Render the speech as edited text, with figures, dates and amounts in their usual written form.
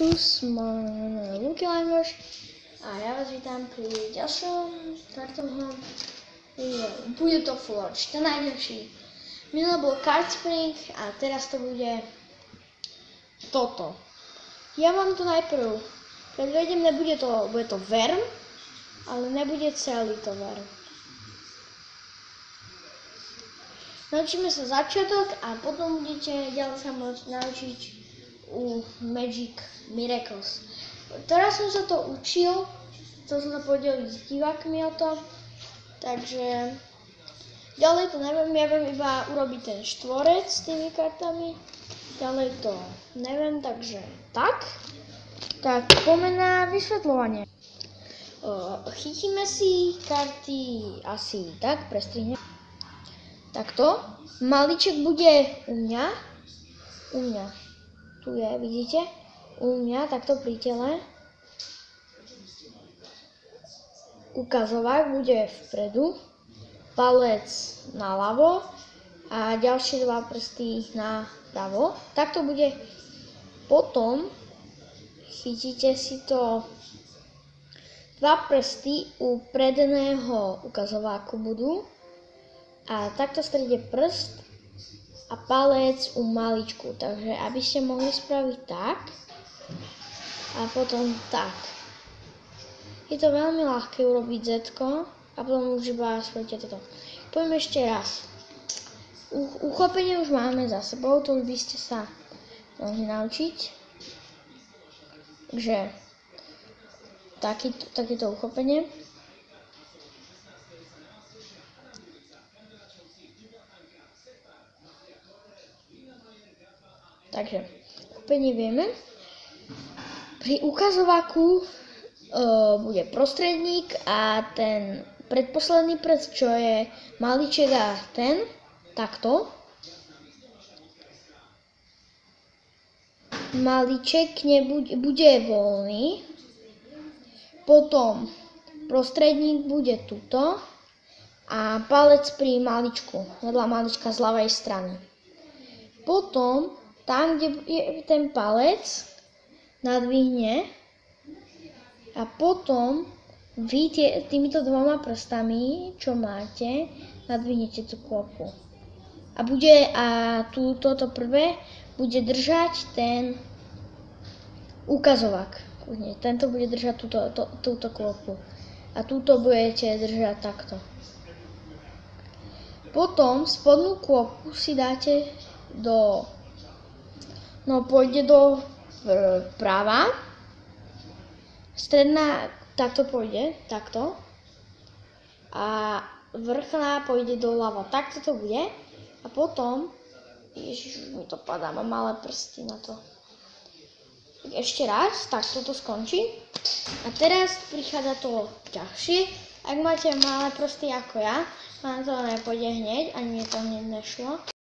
Čus, môj Luky Langoš a ja vás vítam pri ďalšom kartovom videu. Bude to Forge, ten najďalší. Minulé bol Card Spring a teraz to bude toto. Ja vám to najprv predvedem, bude to Verm, ale nebude celý to Verm. Naučíme sa začiatok a potom budete ďalej sa môcť naučiť u Magic Miracles. Teraz som sa to učil, chcel som sa podeliť s divákmi o to, takže ďalej to neviem, ja viem iba urobiť ten štvorec s tými kartami, ďalej to neviem, takže tak poďme na vysvetľovanie. Chytíme si karty asi tak, prestrihnem. Takto, malíček bude u mňa, tu je, vidíte, u mňa takto pri tele, ukazovák bude vpredu, palec naľavo a ďalšie dva prsty na ľavo, takto bude, potom chytíte si to, dva prsty u predného ukazováku budú, a takto v strede prst a palec u maličku. Takže aby ste mohli spraviť tak a potom tak. Je to veľmi ľahké urobiť Z-ko a potom už iba spravíte toto. Poďme ešte raz. Uchopenie už máme za sebou, to už by ste sa mohli naučiť. Takže takéto uchopenie. Takže, úplne vieme. Pri ukazováku bude prostredník a ten predposledný prst, čo je malíček a ten, takto. Malíček bude voľný. Potom prostredník bude tuto a palec pri maličku, vedľa malička z ľavej strany. Potom tam, kde je ten palec, nadvihne a potom vy týmito dvoma prstami, čo máte, nadvihnete tú kôpku. A toto prvé bude držať ten ukazovák. Tento bude držať túto kôpku. A túto budete držať takto. Potom spodnú kôpku si dáte pôjde do prava, stredná takto pôjde, takto a vrchná pôjde do ľava, takto to bude a potom, ježiš, už mi to padá, mám malé prsty na to. Tak ešte raz, tak toto skončí a teraz prichádza to ťažšie, ak máte malé prsty ako ja, vám to nepôjde hneď, ani mi to hneď nešlo.